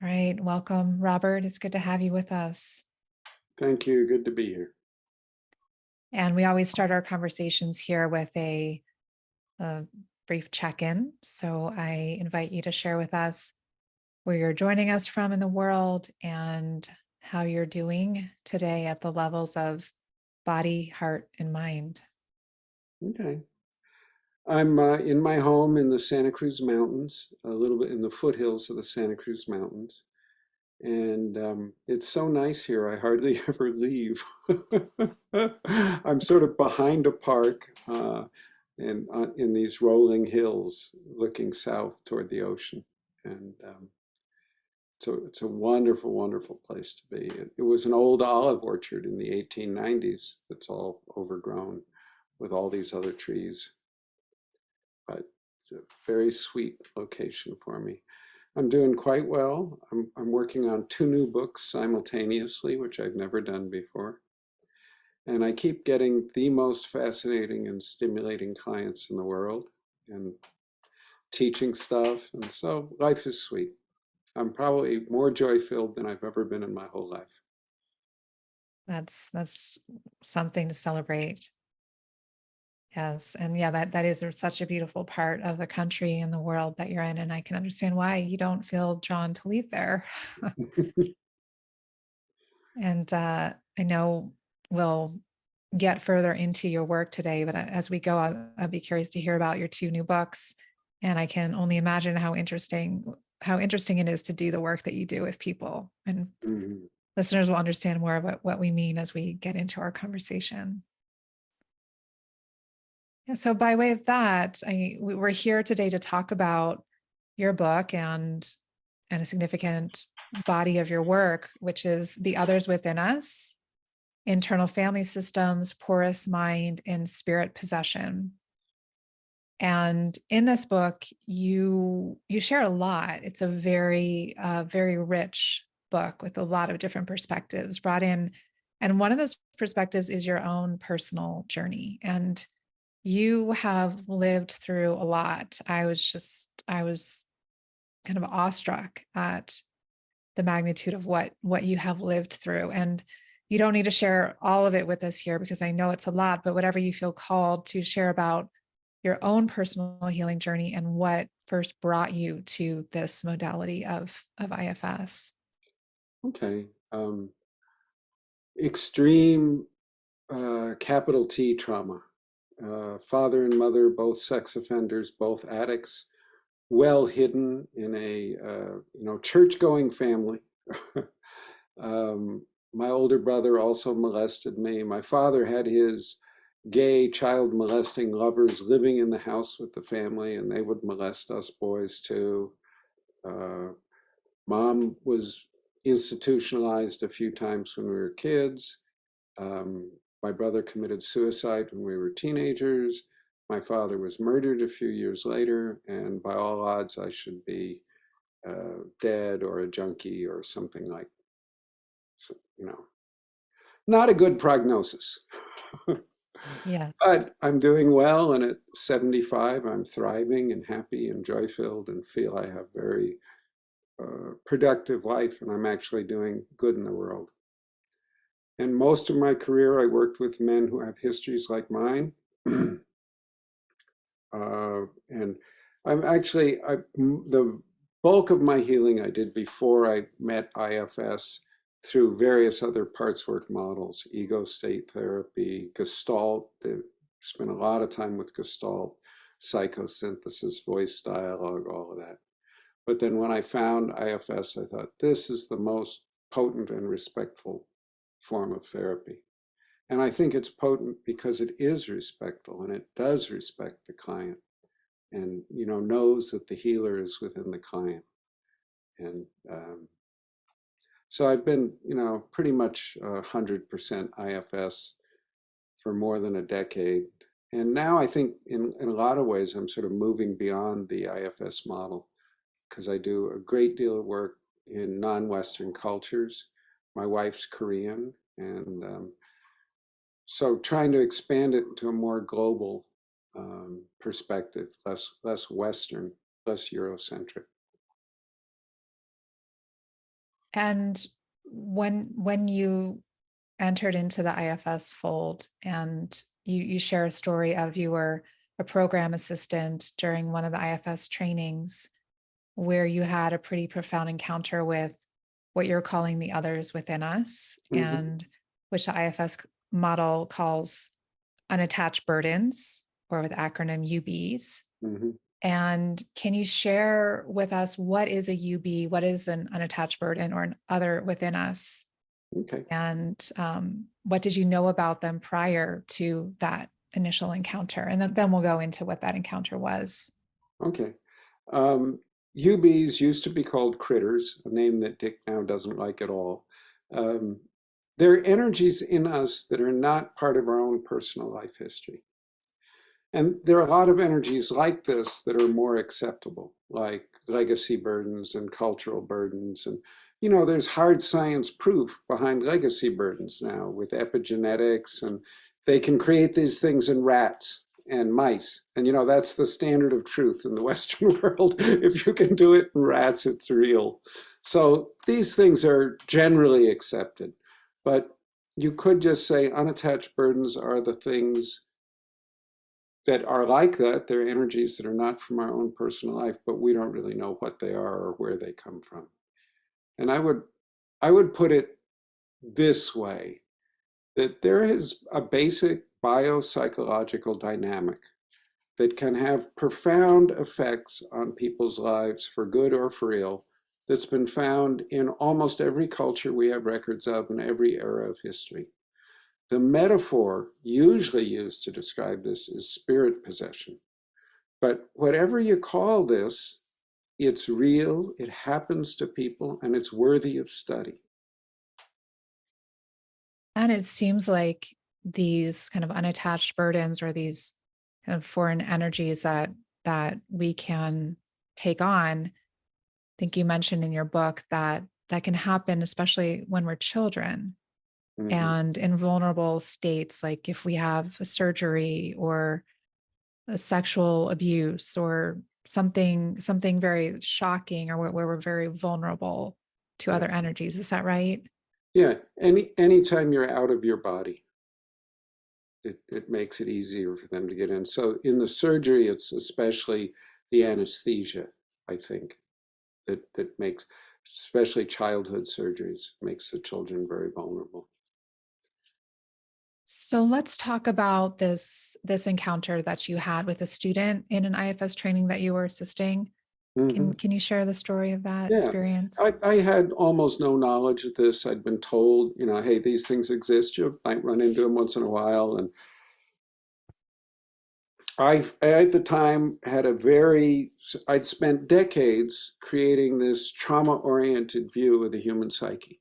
All right, welcome, Robert. It's good to have you with us. Thank you. Good to be here. And we always start our conversations here with a brief check in. So I invite you to share with us where you're joining us from in the world and how you're doing today at the levels of body, heart, and mind. Okay. I'm in my home in the Santa Cruz Mountains, a little bit in the foothills of the Santa Cruz Mountains. And it's so nice here, I hardly ever leave. I'm sort of behind a park and in these rolling hills looking south toward the ocean. And so it's a wonderful, wonderful place to be. It was an old olive orchard in the 1890s that's all overgrown with all these other trees. But it's a very sweet location for me. I'm doing quite well. I'm working on 2 new books simultaneously, which I've never done before. And I keep getting the most fascinating and stimulating clients in the world and teaching stuff. And so life is sweet. I'm probably more joy-filled than I've ever been in my whole life. That's something to celebrate. Yes. And yeah, that is such a beautiful part of the country and the world that you're in. And I can understand why you don't feel drawn to leave there. And I know we'll get further into your work today, but as we go, I'd be curious to hear about your 2 new books. And I can only imagine how interesting it is to do the work that you do with people. And Mhm. listeners will understand more about what we mean as we get into our conversation. Yeah, so by way of that, we're here today to talk about your book and a significant body of your work, which is The Others Within Us: Internal Family Systems, Porous Mind, and Spirit Possession. And in this book, you share a lot. It's a very rich book with a lot of different perspectives brought in. And one of those perspectives is your own personal journey. And you have lived through a lot. I was kind of awestruck at the magnitude of what you have lived through. And you don't need to share all of it with us here because I know it's a lot, but whatever you feel called to share about your own personal healing journey and what first brought you to this modality of IFS. Okay. Extreme capital T trauma. Father and mother, both sex offenders, both addicts, well hidden in a church-going family. My older brother also molested me. My father had his gay child molesting lovers living in the house with the family, and they would molest us boys too. Uh, Mom was institutionalized a few times when we were kids. Um, my brother committed suicide when we were teenagers. My father was murdered a few years later, and by all odds, I should be dead or a junkie or something like, you know, not a good prognosis. Yes. But I'm doing well, and at 75, I'm thriving and happy and joy-filled and feel I have very productive life, and I'm actually doing good in the world. And most of my career, I worked with men who have histories like mine. And the bulk of my healing I did before I met IFS through various other parts work models, ego state therapy, Gestalt. Spent a lot of time with Gestalt, psychosynthesis, voice dialogue, all of that. But then when I found IFS, I thought, this is the most potent and respectful form of therapy. And I think it's potent because it is respectful and it does respect the client and knows that the healer is within the client. And so I've been pretty much 100% IFS for more than a decade. And now I think in a lot of ways I'm sort of moving beyond the IFS model because I do a great deal of work in non-Western cultures. My wife's Korean, and so trying to expand it into a more global perspective, less Western, less Eurocentric. And when you entered into the IFS fold and you share a story of you were a program assistant during one of the IFS trainings where you had a pretty profound encounter with what you're calling the others within us, Hmm. and which the IFS model calls unattached burdens, or with acronym UBs. Hmm. And can you share with us what is a UB, what is an unattached burden or an other within us, Okay. and what did you know about them prior to that initial encounter? And then we'll go into what that encounter was. Okay. Um, UBs used to be called critters, a name that Dick now doesn't like at all. Um, they're energies in us that are not part of our own personal life history. And there are a lot of energies like this that are more acceptable, like legacy burdens and cultural burdens. And, there's hard science proof behind legacy burdens now with epigenetics, and they can create these things in rats and mice. And, that's the standard of truth in the Western world. If you can do it in rats, it's real. So these things are generally accepted. But you could just say unattached burdens are the things that are like that. They're energies that are not from our own personal life, but we don't really know what they are or where they come from. And I would put it this way, that there is a basic biopsychological dynamic that can have profound effects on people's lives for good or for ill, that's been found in almost every culture we have records of in every era of history. The metaphor usually used to describe this is spirit possession. But whatever you call this, it's real, it happens to people, and it's worthy of study. And it seems like these kind of unattached burdens or these kind of foreign energies that we can take on. I think you mentioned in your book that that can happen, especially when we're children Mm-hmm. and in vulnerable states, like if we have a surgery or a sexual abuse or something very shocking, or where we're very vulnerable to Yeah. other energies. Is that right? Yeah. Anytime you're out of your body, it makes it easier for them to get in. So in the surgery, it's especially the anesthesia, I think, that makes, especially childhood surgeries, makes the children very vulnerable. So let's talk about this encounter that you had with a student in an IFS training that you were assisting. Mm-hmm. Can you share the story of that Yeah, experience? I had almost no knowledge of this. I'd been told, hey, these things exist. You might run into them once in a while. And I, at the time, I'd spent decades creating this trauma-oriented view of the human psyche.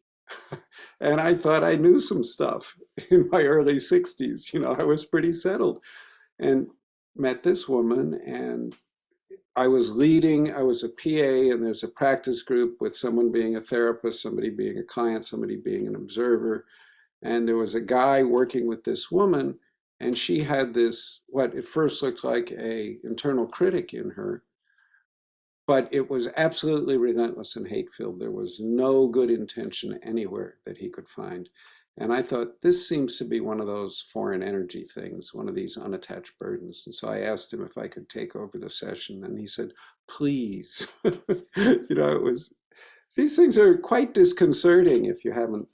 And I thought I knew some stuff in my early 60s. I was pretty settled, and met this woman, and I was a PA, and there's a practice group with someone being a therapist, somebody being a client, somebody being an observer. And there was a guy working with this woman, and she had this, what at first looked like a internal critic in her, but it was absolutely relentless and hate-filled. There was no good intention anywhere that he could find. And I thought, this seems to be one of those foreign energy things, one of these unattached burdens. And so I asked him if I could take over the session, and he said, please. These things are quite disconcerting if you haven't,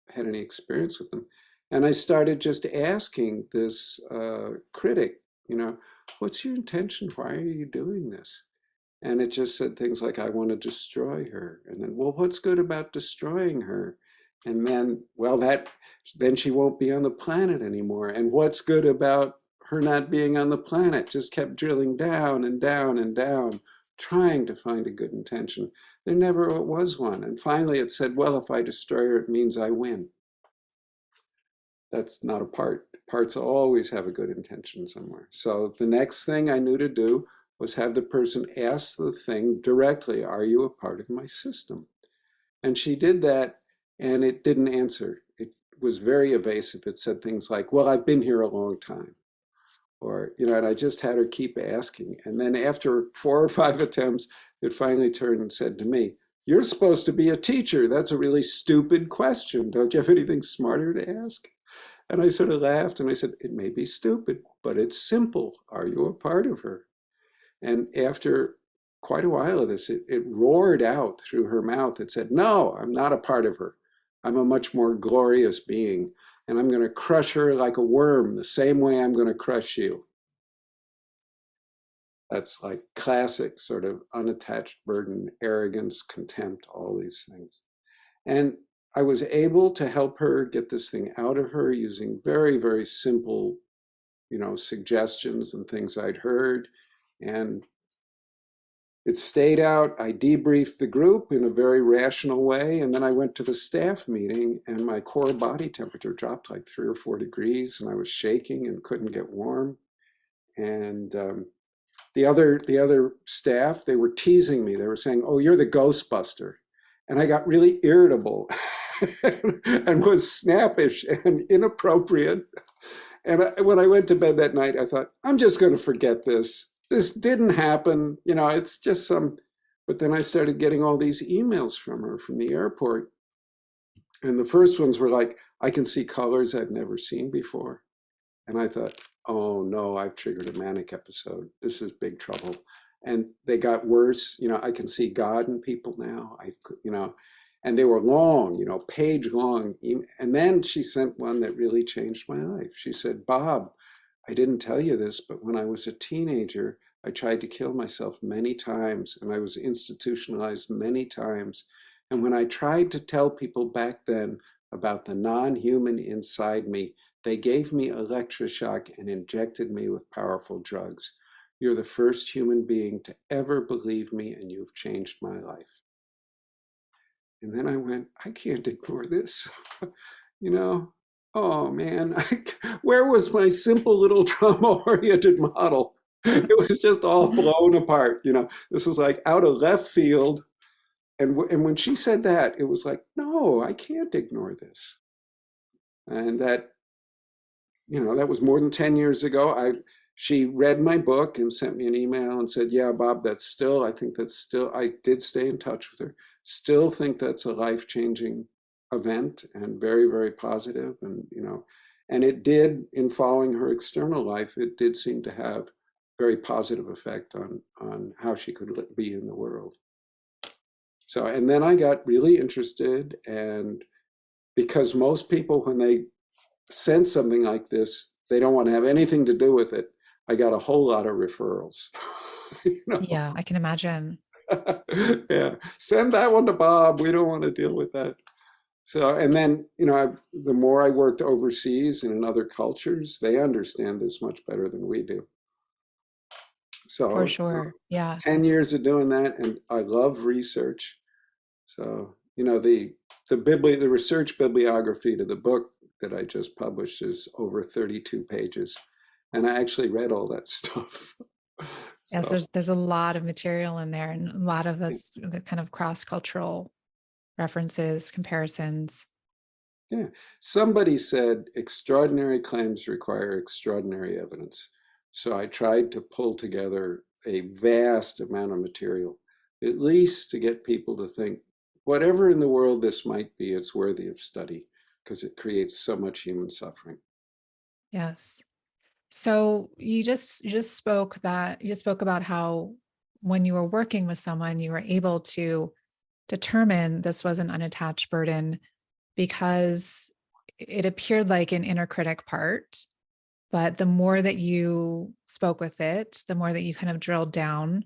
had any experience with them. And I started just asking this critic, what's your intention? Why are you doing this? And it just said things like, I want to destroy her. And then, well, what's good about destroying her? And then, well, then she won't be on the planet anymore. And what's good about her not being on the planet? Just kept drilling down and down and down, trying to find a good intention. There never was one. And finally it said, well, if I destroy her, it means I win. That's not a part. Parts always have a good intention somewhere. So the next thing I knew to do was have the person ask the thing directly, are you a part of my system? And she did that, and it didn't answer. It was very evasive. It said things like, well, I've been here a long time. Or, and I just had her keep asking. And then after 4 or 5 attempts, it finally turned and said to me, You're supposed to be a teacher. That's a really stupid question. Don't you have anything smarter to ask? And I sort of laughed and I said, it may be stupid, but it's simple. Are you a part of her? And after quite a while of this, it roared out through her mouth. It said, no, I'm not a part of her. I'm a much more glorious being. And I'm going to crush her like a worm, the same way I'm going to crush you. That's like classic sort of unattached burden, arrogance, contempt, all these things. And I was able to help her get this thing out of her using very, very simple, suggestions and things I'd heard. And it stayed out. I debriefed the group in a very rational way. And then I went to the staff meeting and my core body temperature dropped like 3 or 4 degrees and I was shaking and couldn't get warm. And the other staff, they were teasing me. They were saying, oh, you're the Ghostbuster. And I got really irritable and was snappish and inappropriate. And when I went to bed that night, I thought, I'm just going to forget this. This didn't happen. It's just some. But then I started getting all these emails from her from the airport. And the first ones were like, I can see colors I've never seen before. And I thought, oh no, I've triggered a manic episode. This is big trouble. And they got worse. I can see God in people now. And they were long, page long. And then she sent one that really changed my life. She said, Bob, I didn't tell you this, but when I was a teenager, I tried to kill myself many times and I was institutionalized many times. And when I tried to tell people back then about the non-human inside me, they gave me electroshock and injected me with powerful drugs. You're the first human being to ever believe me and you've changed my life. And then I went, I can't ignore this. Oh man, where was my simple little trauma-oriented model? It was just all blown apart. This was like out of left field. And when she said that, it was like, no, I can't ignore this. And that was more than 10 years ago. She read my book and sent me an email and said, yeah, Bob, I did stay in touch with her. Still think that's a life-changing event and very, very positive. And it did, in following her external life, it did seem to have very positive effect on how she could be in the world. So, and then I got really interested, and because most people, when they send something like this, they don't want to have anything to do with it. I got a whole lot of referrals. Yeah, I can imagine. Yeah, send that one to Bob. We don't want to deal with that. So, and then, the more I worked overseas and in other cultures, they understand this much better than we do. So, For sure. Yeah. 10 years of doing that, and I love research. So, the research bibliography to the book that I just published is over 32 pages. And I actually read all that stuff. Yes, there's a lot of material in there and a lot of the kind of cross-cultural references, comparisons. Yeah. Somebody said extraordinary claims require extraordinary evidence. So I tried to pull together a vast amount of material, at least to get people to think, whatever in the world this might be, it's worthy of study because it creates so much human suffering. Yes. So you just spoke about how when you were working with someone, you were able to determine this was an unattached burden because it appeared like an inner critic part. But the more that you spoke with it, the more that you kind of drilled down,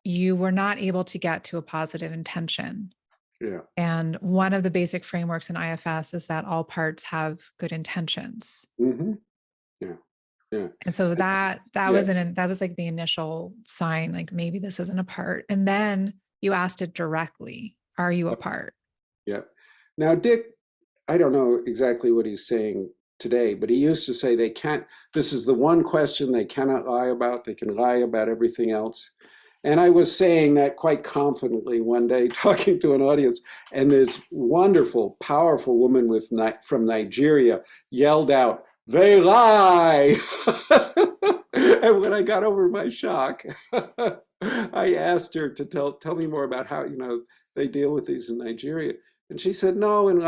you were not able to get to a positive intention. Yeah. And one of the basic frameworks in IFS is that all parts have good intentions. Mm-hmm. Yeah. Yeah. And so that was like the initial sign, like maybe this isn't a part. And then you asked it directly, are you a part? Yeah. Now, Dick, I don't know exactly what he's saying today, but he used to say this is the one question they cannot lie about. They can lie about everything else. And I was saying that quite confidently one day, talking to an audience, and this wonderful, powerful woman from Nigeria yelled out, "They lie!" And when I got over my shock, I asked her to tell me more about how, they deal with these in Nigeria. And she said, no, in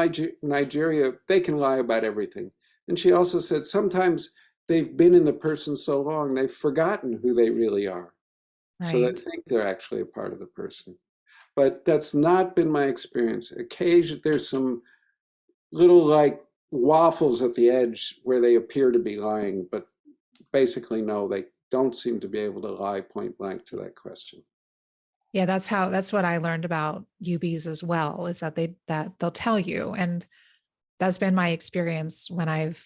Nigeria, they can lie about everything. And she also said sometimes they've been in the person so long, they've forgotten who they really are. So they Right. think they're actually a part of the person. But that's not been my experience. Occasionally, there's some little like waffles at the edge where they appear to be lying, but basically, no, they don't seem to be able to lie point blank to that question. Yeah, that's what I learned about UBs as well, is that they'll tell you. And that's been my experience when I've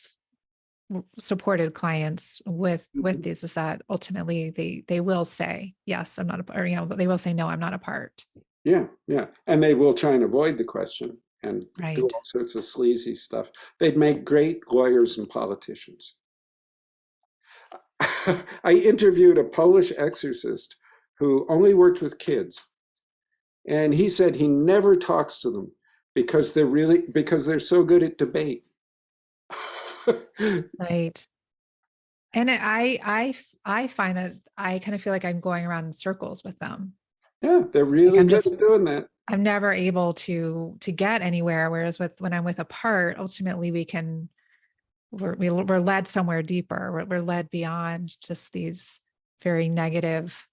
supported clients with Mhm. this, is that ultimately they will say, yes, I'm not a, or they will say, no, I'm not a part. Yeah, yeah. And they will try and avoid the question and do Right. all sorts of sleazy stuff. They'd make great lawyers and politicians. I interviewed a Polish exorcist who only worked with kids. And he said he never talks to them because they're so good at debate. Right. And I find that I kind of feel like I'm going around in circles with them. Yeah, they're Like really good at doing that. I'm never able to get anywhere. Whereas when I'm with a part, ultimately we're led somewhere deeper. We're led beyond just these very negative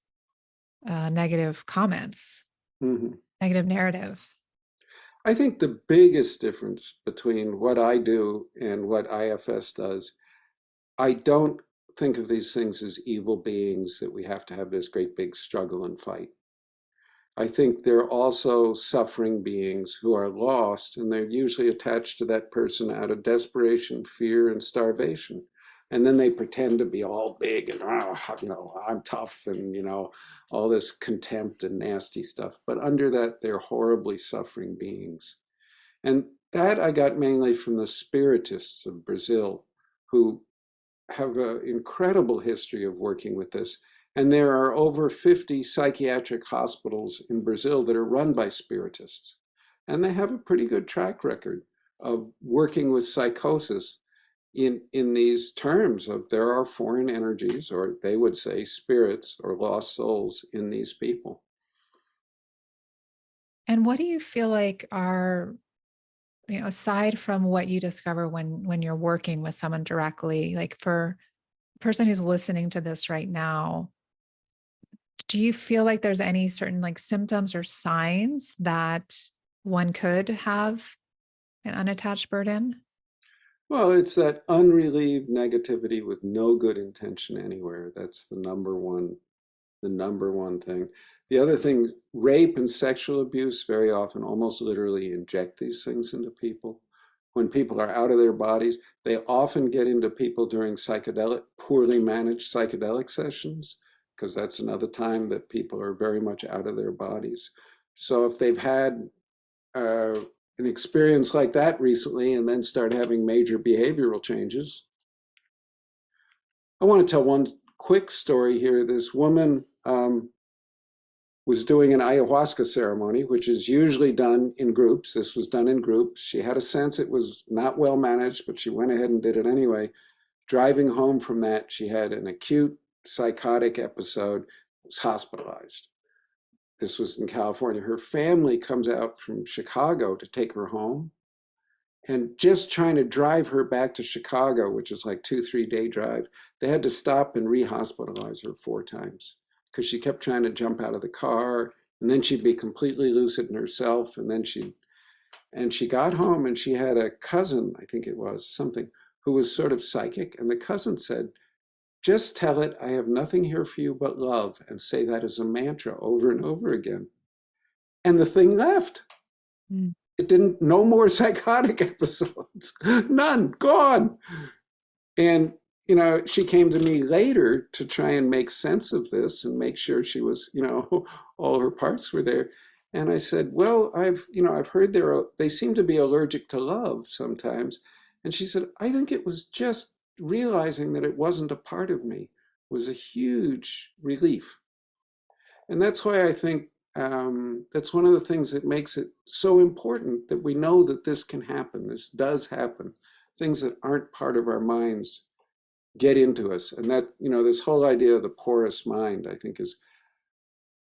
comments, Mhm. negative narrative. I think the biggest difference between what I do and what IFS does, I don't think of these things as evil beings that we have to have this great big struggle and fight. I think they're also suffering beings who are lost, and they're usually attached to that person out of desperation, fear, and starvation. And then they pretend to be all big and, I'm tough and, all this contempt and nasty stuff. But under that, they're horribly suffering beings. And that I got mainly from the Spiritists of Brazil, who have an incredible history of working with this. And there are over 50 psychiatric hospitals in Brazil that are run by Spiritists. And they have a pretty good track record of working with psychosis in these terms of there are foreign energies, or they would say spirits or lost souls in these people. And what do you feel like are, aside from what you discover when you're working with someone directly, like for a person who's listening to this right now, do you feel like there's any certain like symptoms or signs that one could have an unattached burden? Well, it's that unrelieved negativity with no good intention anywhere. That's the number one thing. The other thing, rape and sexual abuse very often almost literally inject these things into people. When people are out of their bodies, they often get into people during poorly managed psychedelic sessions, because that's another time that people are very much out of their bodies. So if they've had uh, an experience like that recently and then start having major behavioral changes. I want to tell one quick story here. This woman was doing an ayahuasca ceremony, which is usually done in groups. This was done in groups. She had a sense it was not well managed, but she went ahead and did it anyway. Driving home from that, she had an acute psychotic episode, was hospitalized. This was in California. Her family comes out from Chicago to take her home. And just trying to drive her back to Chicago, which is like 2, 3 day drive, they had to stop and re-hospitalize her 4 times because she kept trying to jump out of the car, and then she'd be completely lucid in herself, and she got home and she had a cousin, I think it was something, who was sort of psychic, and the cousin said, "Just tell it, I have nothing here for you but love, and say that as a mantra over and over again." And the thing left. Mm. It didn't, no more psychotic episodes, none, gone. And, she came to me later to try and make sense of this and make sure she was, all her parts were there. And I said, well, I've heard they seem to be allergic to love sometimes. And she said, I think it was just realizing that it wasn't a part of me was a huge relief. And that's why I think that's one of the things that makes it so important that we know that this can happen. This does happen. Things that aren't part of our minds get into us. And that, this whole idea of the porous mind, I think, is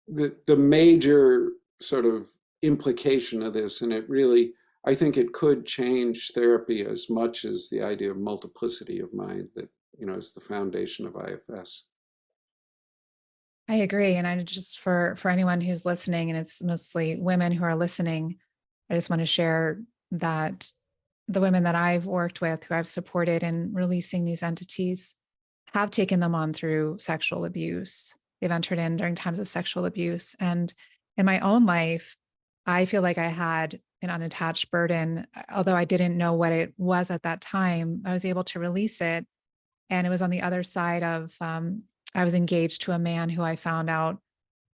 the major sort of implication of this, and it really, I think it could change therapy as much as the idea of multiplicity of mind that, is the foundation of IFS. I agree. And I just, for anyone who's listening, and it's mostly women who are listening, I just want to share that the women that I've worked with, who I've supported in releasing these entities, have taken them on through sexual abuse. They've entered in during times of sexual abuse. And in my own life, I feel like I had an unattached burden. Although I didn't know what it was at that time, I was able to release it. And it was on the other side of, I was engaged to a man who I found out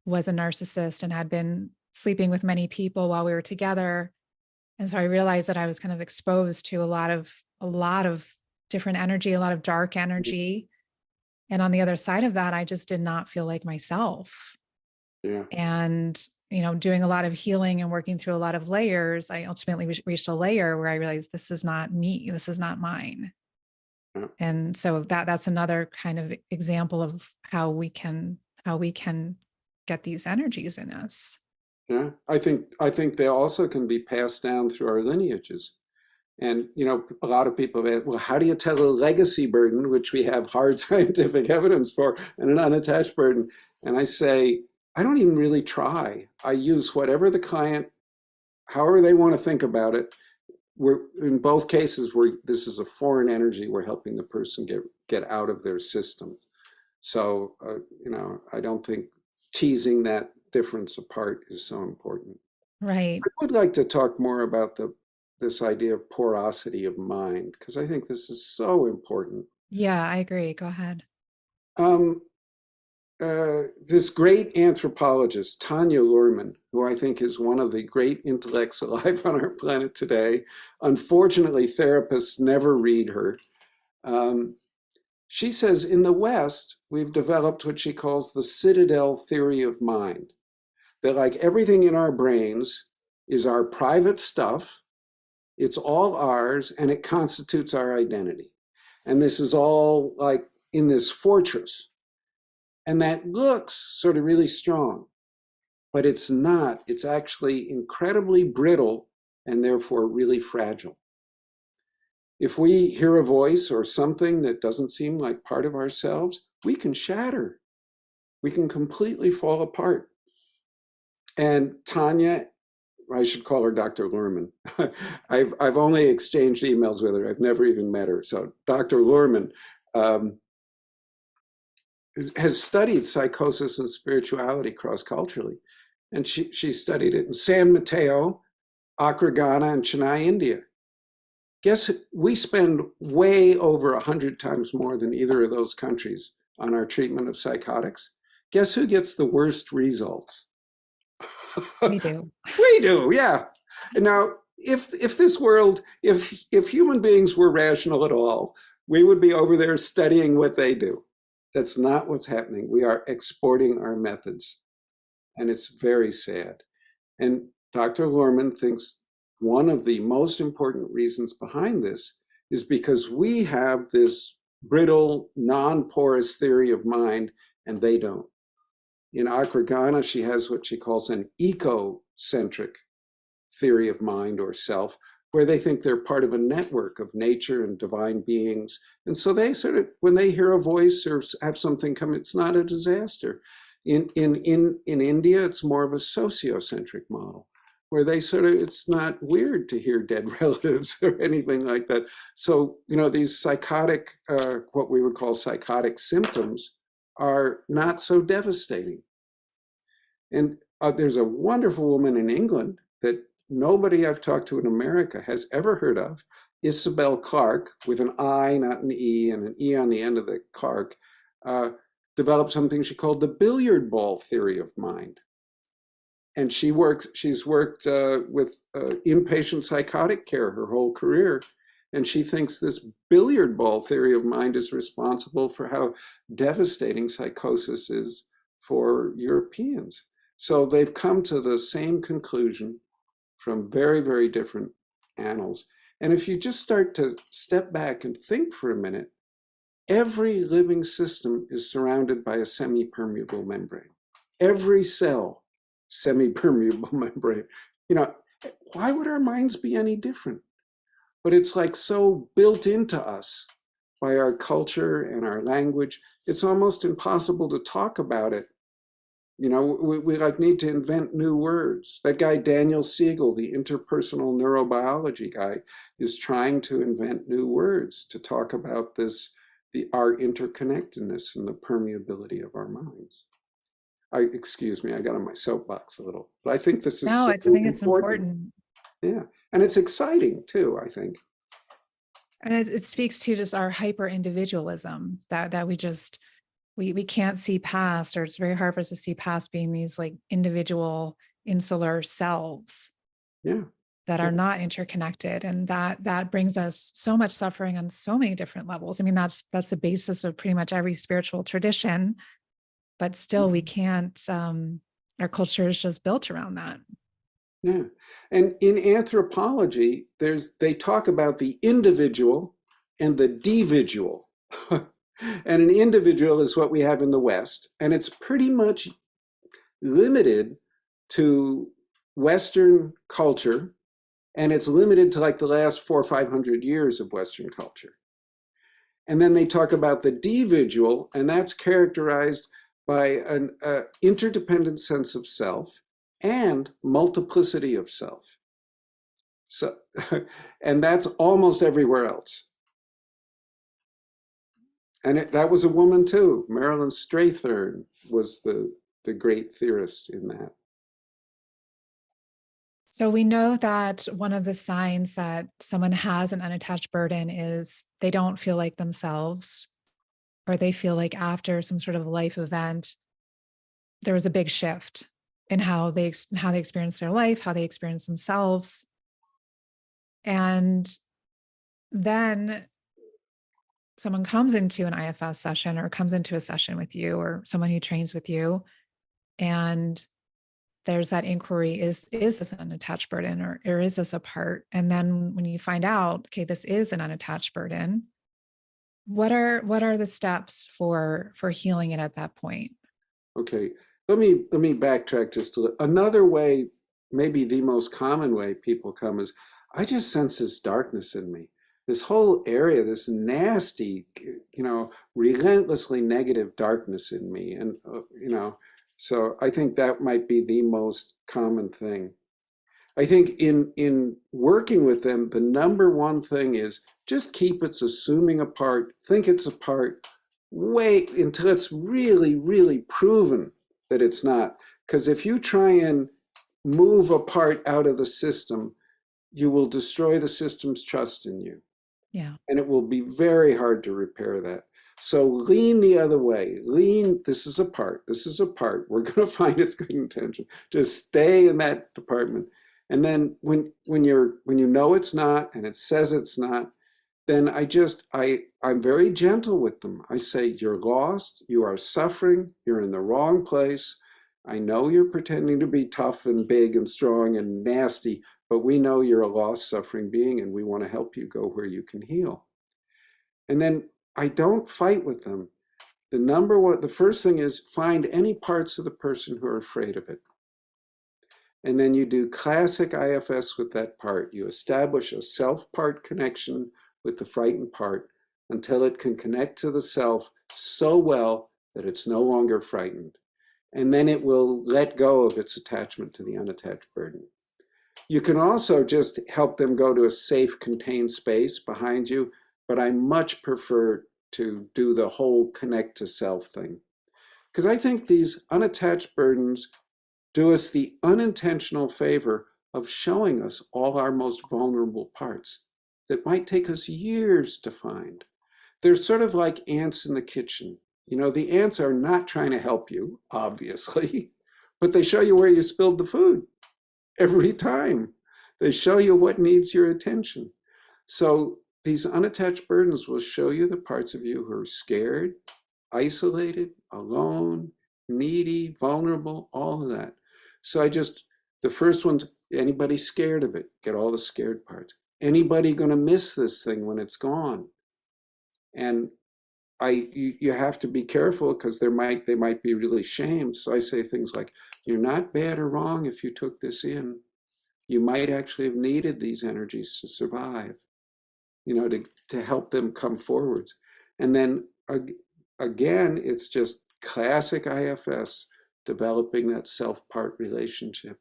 was a narcissist and had been sleeping with many people while we were together. And so I realized that I was kind of exposed to a lot of different energy, a lot of dark energy. And on the other side of that, I just did not feel like myself. Yeah. And, doing a lot of healing and working through a lot of layers, I ultimately reached a layer where I realized this is not me. This is not mine. Yeah. And so that's another kind of example of how we can get these energies in us. Yeah. I think they also can be passed down through our lineages. And, a lot of people ask, well, how do you tell a legacy burden, which we have hard scientific evidence for, and an unattached burden? And I say, I don't even really try. I use whatever the client, however they want to think about it. We're in both cases where this is a foreign energy, we're helping the person get out of their system. So, I don't think teasing that difference apart is so important. Right. I would like to talk more about this idea of porosity of mind, because I think this is so important. Yeah, I agree. Go ahead. Um, this great anthropologist, Tanya Luhrmann, who I think is one of the great intellects alive on our planet today. Unfortunately, therapists never read her. Um, she says in the West, we've developed what she calls the citadel theory of mind, that like everything in our brains is our private stuff. It's all ours, and it constitutes our identity. And this is all like in this fortress. And that looks sort of really strong, but it's not. It's actually incredibly brittle and therefore really fragile. If we hear a voice or something that doesn't seem like part of ourselves, we can shatter. We can completely fall apart. And Tanya, I should call her Dr. Luhrmann. I've only exchanged emails with her. I've never even met her. So Dr. Luhrmann has studied psychosis and spirituality cross-culturally. And she studied it in San Mateo, Accra, Ghana, and Chennai, India. Guess we spend way over 100 times more than either of those countries on our treatment of psychotics. Guess who gets the worst results? We do. We do, yeah. And now, if this world, if human beings were rational at all, we would be over there studying what they do. That's not what's happening. We are exporting our methods, and it's very sad. And Dr. Luhrmann thinks one of the most important reasons behind this is because we have this brittle, non-porous theory of mind, and they don't. In Accra, Ghana, she has what she calls an ecocentric theory of mind or self, where they think they're part of a network of nature and divine beings. And so they sort of, when they hear a voice or have something come, it's not a disaster. In India, it's more of a sociocentric model, where they sort of, it's not weird to hear dead relatives or anything like that. So, these psychotic, what we would call psychotic symptoms, are not so devastating. And there's a wonderful woman in England that nobody I've talked to in America has ever heard of, Isabel Clarke, with an I, not an E, and an E on the end of the Clarke, developed something she called the billiard ball theory of mind. And she's worked with inpatient psychotic care her whole career. And she thinks this billiard ball theory of mind is responsible for how devastating psychosis is for Europeans. So they've come to the same conclusion from very, very different annals. And if you just start to step back and think for a minute, every living system is surrounded by a semi-permeable membrane. every cell, semi-permeable membrane. You know, why would our minds be any different? But it's like so built into us by our culture and our language. It's almost impossible to talk about it. You know, we like need to invent new words. That guy, Daniel Siegel, the interpersonal neurobiology guy, is trying to invent new words to talk about this, our interconnectedness and the permeability of our minds. Excuse me, I got on my soapbox a little, but I think this is No, so I think it's important. important. Yeah, and it's exciting too, I think. And it speaks to just our hyper individualism that we just we can't see past, or it's very hard for us to see past being these like individual insular selves Yeah, that yeah. are not interconnected, and that brings us so much suffering on so many different levels. I mean, that's the basis of pretty much every spiritual tradition, but still we can't our culture is just built around that. Yeah. And in anthropology, they talk about the individual and the dividual. And an individual is what we have in the West, and it's pretty much limited to Western culture, and it's limited to like the last 400 or 500 years of Western culture. And then they talk about the dividual, and that's characterized by an interdependent sense of self and multiplicity of self. So, and that's almost everywhere else. And that was a woman too. Marilyn Strathern was the great theorist in that. So we know that one of the signs that someone has an unattached burden is they don't feel like themselves, or they feel like after some sort of life event, there was a big shift in how they experience their life, how they experience themselves. And then someone comes into an IFS session or comes into a session with you, or someone who trains with you, and there's that inquiry, is this an unattached burden, or is this a part? And then when you find out, okay, this is an unattached burden, what are the steps for healing it at that point? Okay, let me backtrack just a little. Another way, maybe the most common way people come is, I just sense this darkness in me. This whole area, this nasty, relentlessly negative darkness in me. And, so I think that might be the most common thing. I think in working with them, the number one thing is just keep its assuming a part, think it's a part, wait until it's really, really proven that it's not. Because if you try and move a part out of the system, you will destroy the system's trust in you. Yeah. And it will be very hard to repair that. So lean the other way. Lean, this is a part, this is a part. We're going to find its good intention. Just stay in that department. And then when you know it's not and it says it's not, then I'm very gentle with them. I say, you're lost, you are suffering, you're in the wrong place. I know you're pretending to be tough and big and strong and nasty, but we know you're a lost, suffering being, and we want to help you go where you can heal. And then I don't fight with them. The first thing is find any parts of the person who are afraid of it. And then you do classic IFS with that part. You establish a self-part connection with the frightened part until it can connect to the self so well that it's no longer frightened. And then it will let go of its attachment to the unattached burden. You can also just help them go to a safe, contained space behind you, but I much prefer to do the whole connect to self thing. Because I think these unattached burdens do us the unintentional favor of showing us all our most vulnerable parts that might take us years to find. They're sort of like ants in the kitchen. You know, the ants are not trying to help you, obviously, but they show you where you spilled the food every time. They show you what needs your attention. So these unattached burdens will show you the parts of you who are scared, isolated, alone, needy, vulnerable, all of that. So the first one, anybody scared of it, get all the scared parts. Anybody going to miss this thing when it's gone? And you have to be careful because they might be really shamed. So I say things like, "You're not bad or wrong if you took this in. You might actually have needed these energies to survive, to help them come forwards." And then again, it's just classic IFS developing that self-part relationship.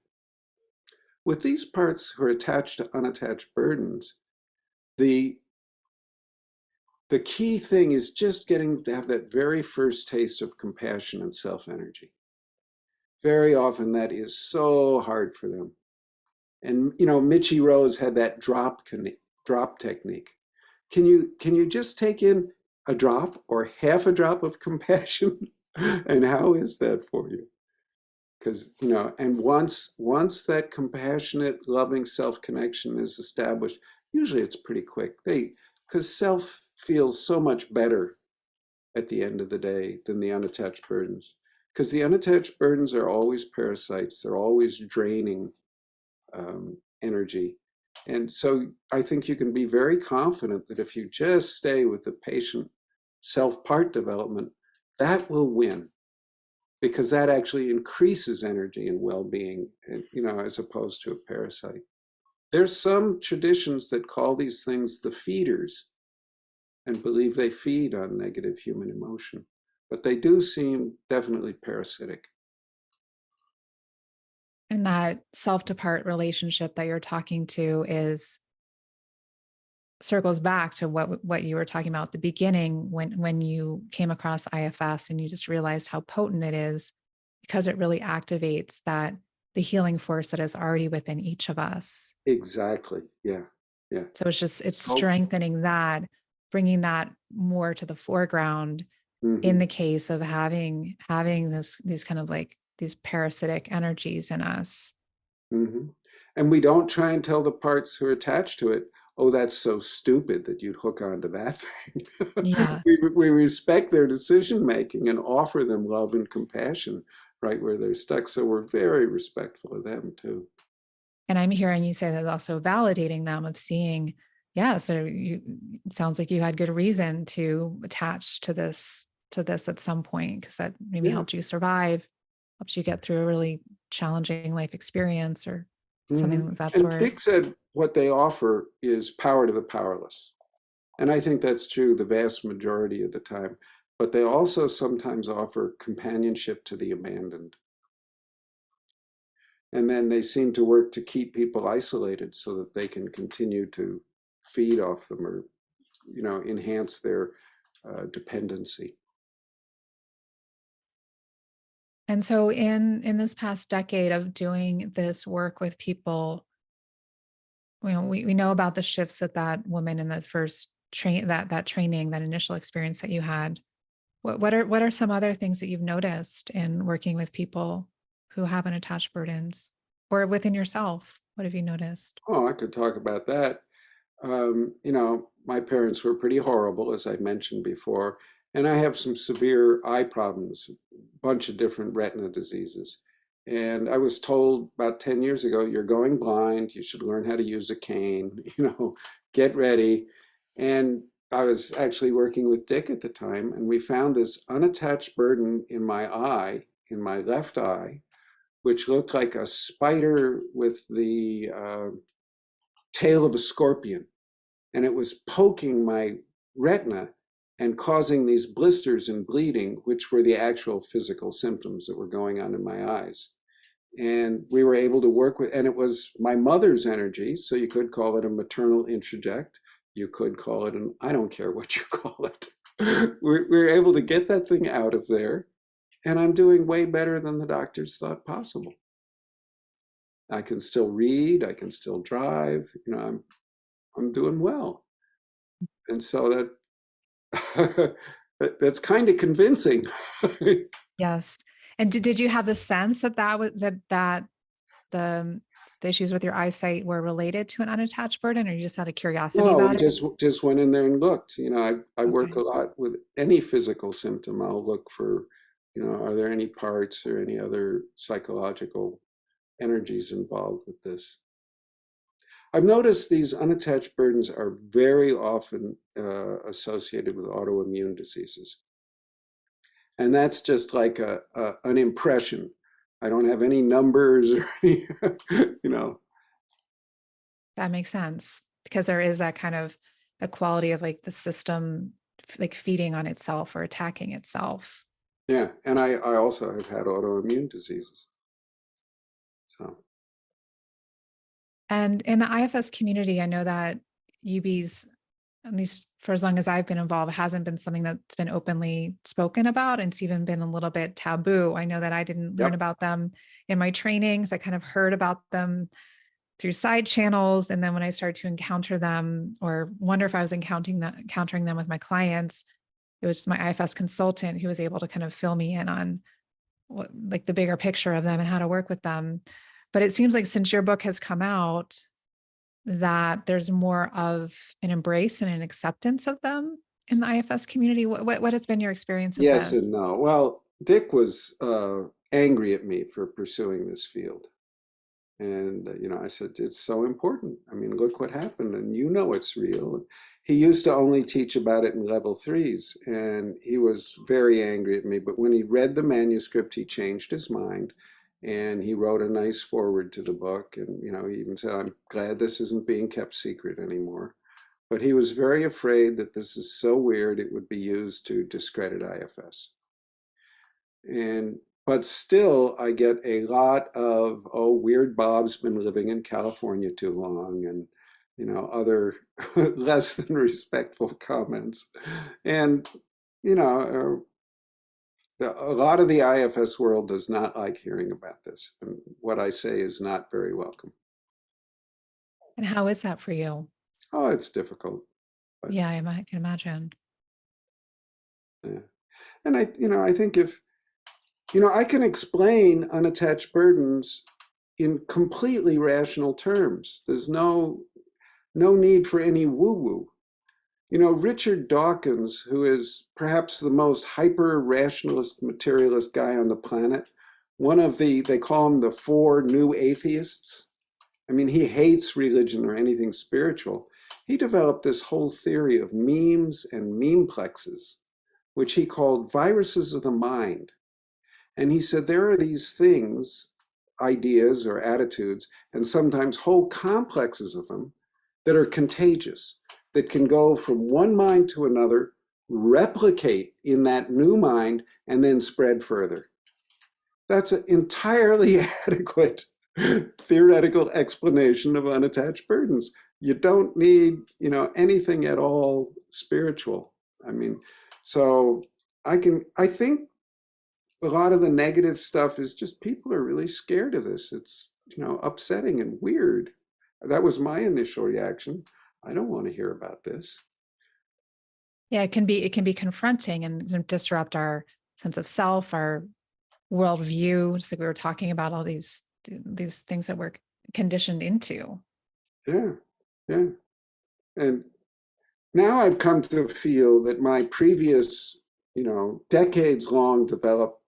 With these parts who are attached to unattached burdens, the the key thing is just getting to have that very first taste of compassion and self-energy. Very often that is so hard for them. And Michi Rose had that drop technique. Can you just take in a drop or half a drop of compassion? And how is that for you? Because and once that compassionate, loving self-connection is established, usually it's pretty quick. Because self feels so much better at the end of the day than the unattached burdens. Because the unattached burdens are always parasites. They're always draining energy. And so I think you can be very confident that if you just stay with the patient self-part development, that will win, because that actually increases energy and well-being, as opposed to a parasite. There's some traditions that call these things the feeders and believe they feed on negative human emotion, but they do seem definitely parasitic. And that self-to-part relationship that you're talking to is circles back to what you were talking about at the beginning when you came across IFS and you just realized how potent it is, because it really activates the healing force that is already within each of us. Exactly. Yeah. Yeah. So it's So, strengthening that, bringing that more to the foreground in mhm. the case of having these kind of like these parasitic energies in us. Hmm. And we don't try and tell the parts who are attached to it, "Oh, that's so stupid that you'd hook onto that thing." Yeah. We respect their decision making and offer them love and compassion right where they're stuck. So we're very respectful of them too. And I'm hearing you say that also validating them of seeing, yeah, so it sounds like you had good reason to attach to this at some point, because that maybe Yeah. helped you survive, helps you get through a really challenging life experience or Hmm. something of that And sort. Pig said what they offer is power to the powerless. And I think that's true the vast majority of the time. But they also sometimes offer companionship to the abandoned. And then they seem to work to keep people isolated so that they can continue to feed off them or, enhance their dependency. And so in this past decade of doing this work with people, we know about the shifts that woman in the first that training, that initial experience that you had. What are some other things that you've noticed in working with people who have unattached burdens, or within yourself? What have you noticed? Oh, I could talk about that. My parents were pretty horrible, as I mentioned before, and I have some severe eye problems, a bunch of different retina diseases. And I was told about 10 years ago, "You're going blind, you should learn how to use a cane, get ready." And I was actually working with Dick at the time, and we found this unattached burden in my eye, in my left eye, which looked like a spider with the tail of a scorpion, and it was poking my retina and causing these blisters and bleeding, which were the actual physical symptoms that were going on in my eyes. And we were able to work with, and it was my mother's energy, so you could call it a maternal introject. You could call it I don't care what you call it. We were able to get that thing out of there, and I'm doing way better than the doctors thought possible. I can still read, I can still drive, I'm doing well. And so that's kind of convincing. Yes. And did you have the sense that was that the the issues with your eyesight were related to an unattached burden, or you just had a curiosity No, we about it? just went in there and looked. I work Okay. a lot with any physical symptom. I'll look for, are there any parts or any other psychological energies involved with this? I've noticed these unattached burdens are very often associated with autoimmune diseases. And that's just like an impression. I don't have any numbers or any, you know. That makes sense because there is that kind of the quality of like the system like feeding on itself or attacking itself. Yeah, and I also have had autoimmune diseases. So, And in the IFS community, I know that UB's, at least for as long as I've been involved, hasn't been something that's been openly spoken about. And it's even been a little bit taboo. I know that I didn't learn yep. about them in my trainings. I kind of heard about them through side channels. And then when I started to encounter them or wonder if I was encountering them with my clients, it was my IFS consultant who was able to kind of fill me in on what, like the bigger picture of them and how to work with them. But it seems like since your book has come out, that there's more of an embrace and an acceptance of them in the IFS community. What has been your experience of Yes and this? no. Well, Dick was angry at me for pursuing this field. And, I said, it's so important. I mean, look what happened, and it's real. He used to only teach about it in level threes, and he was very angry at me. But when he read the manuscript, he changed his mind, and he wrote a nice foreword to the book. And, he even said, I'm glad this isn't being kept secret anymore. But he was very afraid that this is so weird, it would be used to discredit IFS. And but still, I get a lot of, oh, weird Bob's been living in California too long, and other less than respectful comments. And a lot of the IFS world does not like hearing about this, and what I say is not very welcome. And how is that for you? Oh, it's difficult, but Yeah, I can imagine. yeah. And I think if I can explain unattached burdens in completely rational terms. There's no need for any woo-woo. Richard Dawkins, who is perhaps the most hyper-rationalist materialist guy on the planet, they call him the four new atheists. I mean, he hates religion or anything spiritual. He developed this whole theory of memes and memeplexes, which he called viruses of the mind. And he said there are these things, ideas or attitudes, and sometimes whole complexes of them that are contagious, that can go from one mind to another, replicate in that new mind, and then spread further. That's an entirely adequate theoretical explanation of unattached burdens. You don't need, anything at all spiritual. I mean, so I think a lot of the negative stuff is just people are really scared of this. It's, upsetting and weird. That was my initial reaction. I don't want to hear about this. Yeah, it can be confronting and disrupt our sense of self, our worldview. Just like we were talking about all these things that we're conditioned into. Yeah, yeah. And now I've come to feel that my previous, decades long developed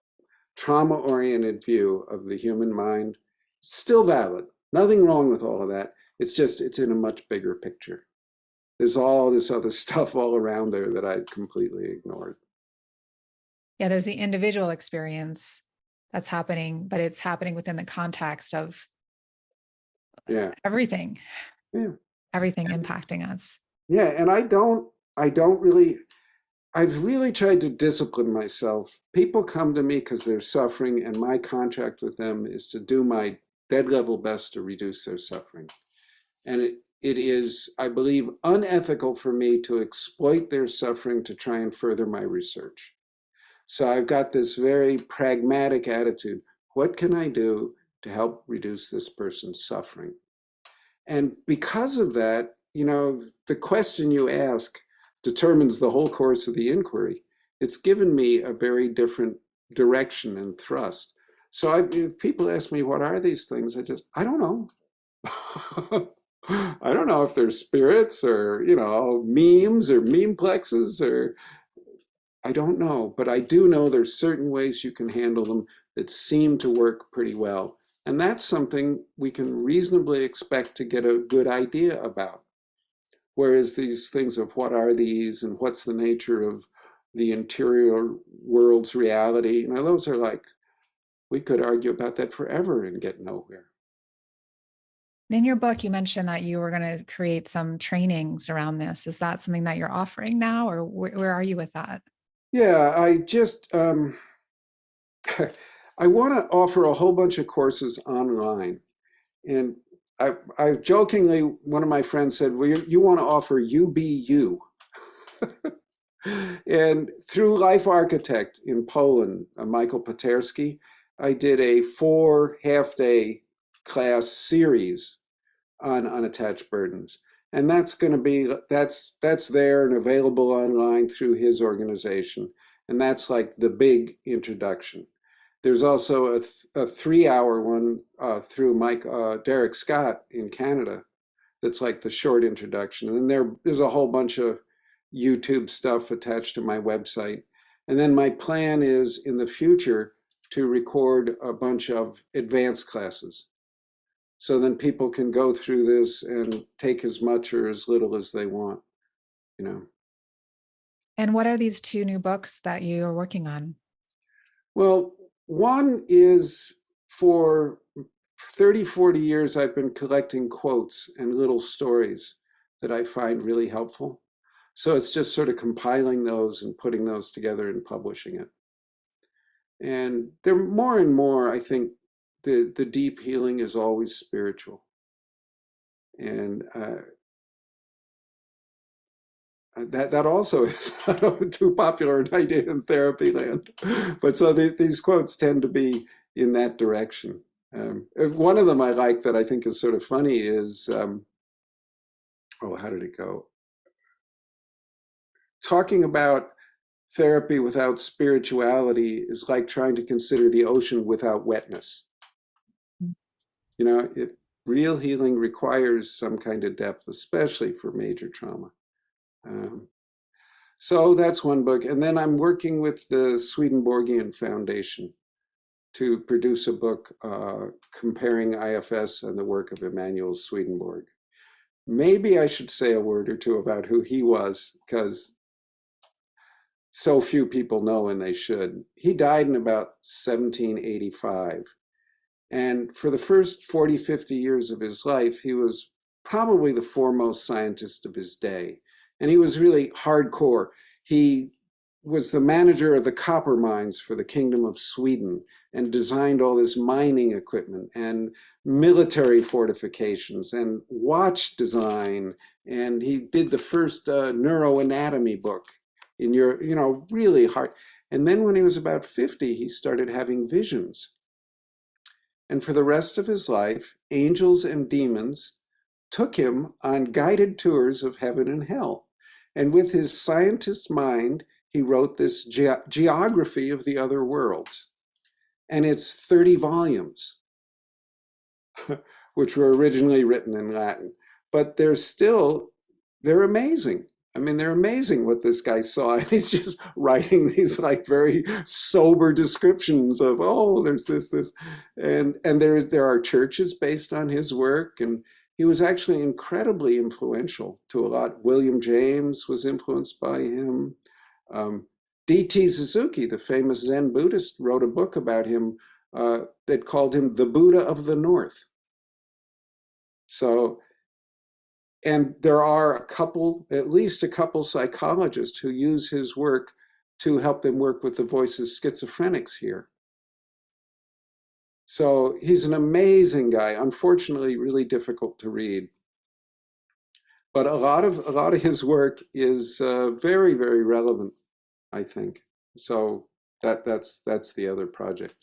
trauma-oriented view of the human mind is still valid. Nothing wrong with all of that. It's just, it's in a much bigger picture. There's all this other stuff all around there that I completely ignored. Yeah, there's the individual experience that's happening, but it's happening within the context of Yeah, everything, yeah, everything impacting us. yeah. And I don't really, I've really tried to discipline myself. People come to me because they're suffering, and my contract with them is to do my dead level best to reduce their suffering. And it is, I believe, unethical for me to exploit their suffering to try and further my research. So I've got this very pragmatic attitude. What can I do to help reduce this person's suffering? And because of that, the question you ask determines the whole course of the inquiry. It's given me a very different direction and thrust. So if people ask me, what are these things? I don't know. I don't know if they're spirits or, memes or memeplexes or I don't know, but I do know there's certain ways you can handle them that seem to work pretty well. And that's something we can reasonably expect to get a good idea about. Whereas these things of what are these and what's the nature of the interior world's reality, you know, those are like, we could argue about that forever and get nowhere. In your book, you mentioned that you were going to create some trainings around this. Is that something that you're offering now, or where are you with that? Yeah, I just, I want to offer a whole bunch of courses online. And I jokingly, one of my friends said, well, you want to offer you be you. And through Life Architect in Poland, Michael Paterski, I did a 4 half-day class series on unattached burdens. And that's going to be, that's there and available online through his organization. And that's like the big introduction. There's also a 3-hour one through Derek Scott in Canada that's like the short introduction. And then there's a whole bunch of YouTube stuff attached to my website. And then my plan is in the future to record a bunch of advanced classes. So then people can go through this and take as much or as little as they want, you know. And what are these 2 new books that you are working on? Well, one is for 30, 40 years, I've been collecting quotes and little stories that I find really helpful. So it's just sort of compiling those and putting those together and publishing it. And they're more and more, I think, the deep healing is always spiritual. And that also is not too popular an idea in therapy land. But so these quotes tend to be in that direction. One of them I like that I think is sort of funny is, oh, how did it go? Talking about therapy without spirituality is like trying to consider the ocean without wetness. You know, real healing requires some kind of depth, especially for major trauma. So that's one book. And then I'm working with the Swedenborgian Foundation to produce a book comparing IFS and the work of Emanuel Swedenborg. Maybe I should say a word or two about who he was, because so few people know and they should. He died in about 1785. And for the first 40, 50 years of his life, he was probably the foremost scientist of his day. And he was really hardcore. He was the manager of the copper mines for the Kingdom of Sweden and designed all this mining equipment and military fortifications and watch design. And he did the first neuroanatomy book in Europe, you know, really hard. And then when he was about 50, he started having visions. And for the rest of his life, angels and demons took him on guided tours of heaven and hell. And with his scientist mind, he wrote this geography of the other worlds. And it's 30 volumes, which were originally written in Latin. But they're amazing. I mean, they're amazing what this guy saw. He's just writing these like very sober descriptions of, oh, there's this. And there are churches based on his work. And he was actually incredibly influential to a lot. William James was influenced by him. D.T. Suzuki, the famous Zen Buddhist, wrote a book about him that called him the Buddha of the North. So, and there are at least a couple psychologists who use his work to help them work with the voices schizophrenics here. So he's an amazing guy, unfortunately really difficult to read. But a lot of his work is very, very relevant, I think. So that's the other project.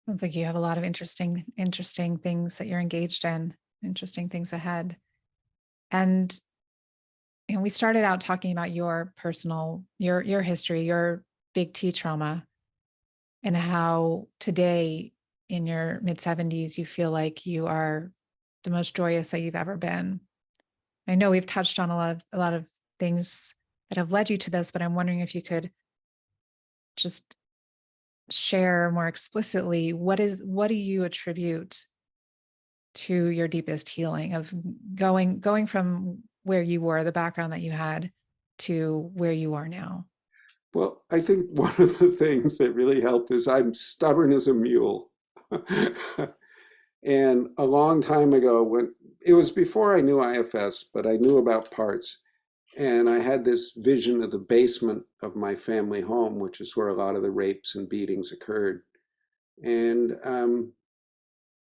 Sounds like you have a lot of interesting things that you're engaged in, interesting things ahead. And we started out talking about your personal, your history, your big T trauma, and how today in your mid 70s, you feel like you are the most joyous that you've ever been. I know we've touched on a lot of things that have led you to this, but I'm wondering if you could just share more explicitly, what do you attribute to your deepest healing of going from where you were, the background that you had, to where you are now? Well, I think one of the things that really helped is I'm stubborn as a mule. And a long time ago, when it was before I knew IFS, but I knew about parts, and I had this vision of the basement of my family home, which is where a lot of the rapes and beatings occurred. And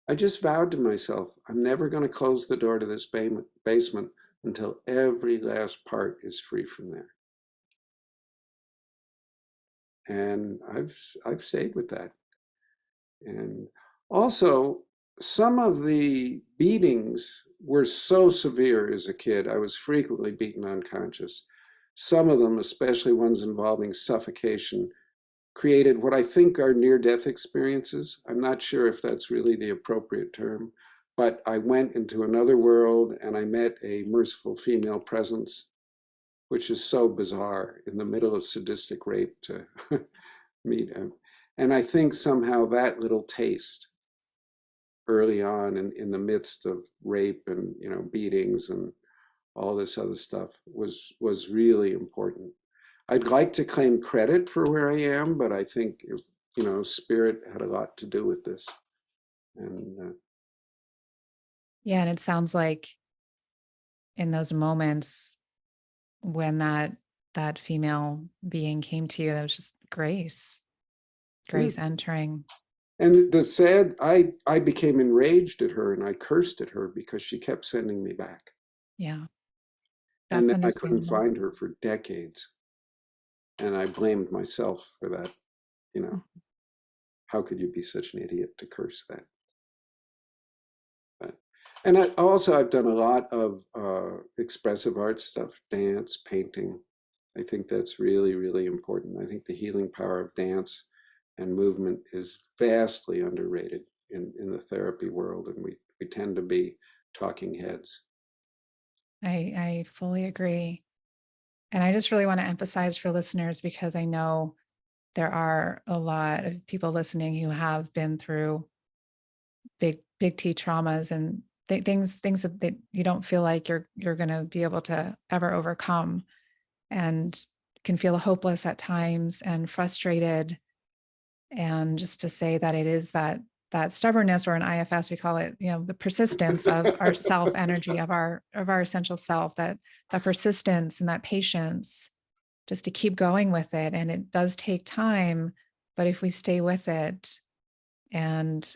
I just vowed to myself, I'm never going to close the door to this basement until every last part is free from there. And I've stayed with that. And also, some of the beatings were so severe as a kid. I was frequently beaten unconscious. Some of them, especially ones involving suffocation, created what I think are near-death experiences. I'm not sure if that's really the appropriate term, but I went into another world and I met a merciful female presence, which is so bizarre in the middle of sadistic rape to meet him. And I think somehow that little taste early on in the midst of rape and beatings and all this other stuff was really important. I'd like to claim credit for where I am, but I think spirit had a lot to do with this. And Yeah, and it sounds like in those moments when that female being came to you, that was just yeah. grace entering. And the sad, I became enraged at her and I cursed at her because she kept sending me back. Yeah, And that's then I couldn't understandable. find her for decades. And I blamed myself for that. You know, how could you be such an idiot to curse that? But, and I've done a lot of expressive art stuff, dance, painting. I think that's really, really important. I think the healing power of dance and movement is vastly underrated in the therapy world, and we tend to be talking heads. I fully agree. And I just really want to emphasize for listeners, because I know there are a lot of people listening who have been through big T traumas and things that you don't feel like you're going to be able to ever overcome, and can feel hopeless at times and frustrated. And just to say that it is that stubbornness, or in IFS we call it, the persistence of our self energy, of our essential self, that persistence and that patience, just to keep going with it. And it does take time, but if we stay with it and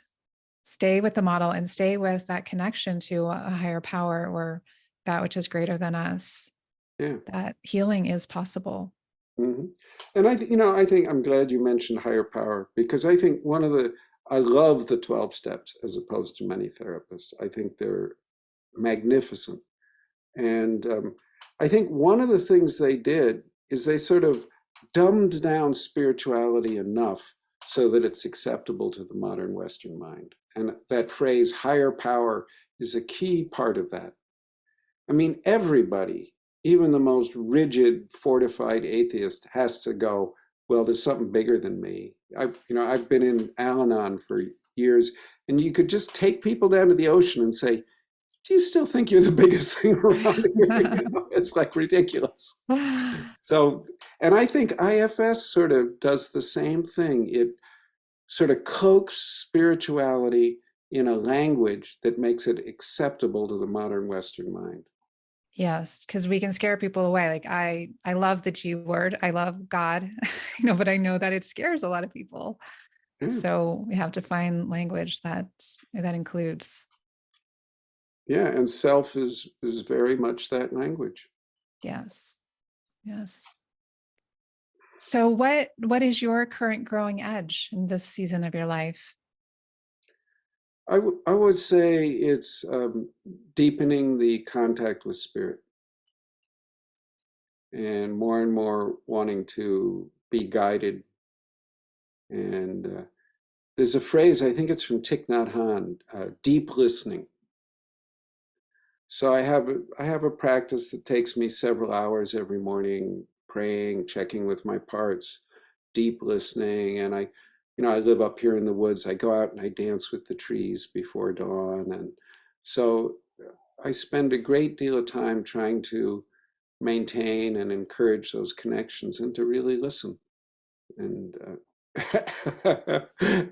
stay with the model and stay with that connection to a higher power, or that which is greater than us, Yeah. that healing is possible. Hmm. And I think I'm glad you mentioned higher power, because I think I love the 12 steps as opposed to many therapists. I think they're magnificent. And I think one of the things they did is they sort of dumbed down spirituality enough so that it's acceptable to the modern Western mind. And that phrase, higher power, is a key part of that. I mean, everybody, even the most rigid, fortified atheist, has to go, well, there's something bigger than me. I've been in Al-Anon for years, and you could just take people down to the ocean and say, do you still think you're the biggest thing around here? It's like ridiculous. So, and I think IFS sort of does the same thing. It sort of coaxes spirituality in a language that makes it acceptable to the modern Western mind. Yes, because we can scare people away. Like I love the G word. I love God, but I know that it scares a lot of people. Yeah, So we have to find language that includes. yeah, and self is very much that language. Yes. Yes. So what is your current growing edge in this season of your life? I would say it's deepening the contact with spirit and more wanting to be guided. And there's a phrase, I think it's from Thich Nhat Hanh, deep listening. So I have a practice that takes me several hours every morning, praying, checking with my parts, deep listening, and I live up here in the woods. I go out and I dance with the trees before dawn. And so I spend a great deal of time trying to maintain and encourage those connections and to really listen and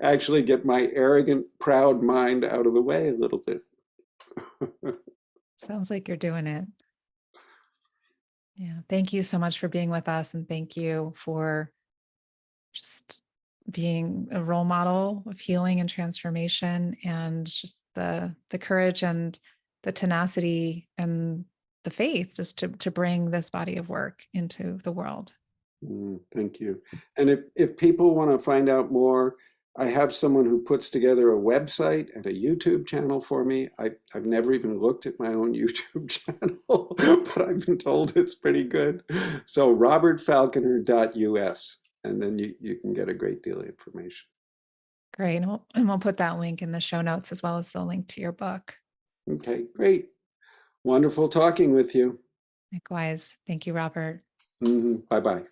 actually get my arrogant, proud mind out of the way a little bit. Sounds like you're doing it. Yeah. Thank you so much for being with us. And thank you for just being a role model of healing and transformation, and just the courage and the tenacity and the faith just to bring this body of work into the world. Thank you. And if people want to find out more, I have someone who puts together a website and a YouTube channel for me. I've never even looked at my own YouTube channel, but I've been told it's pretty good. So robertfalconer.us, and then you can get a great deal of information. Great. And we'll put that link in the show notes as well as the link to your book. Okay, great. Wonderful talking with you. Likewise. Thank you, Robert. Bye-bye.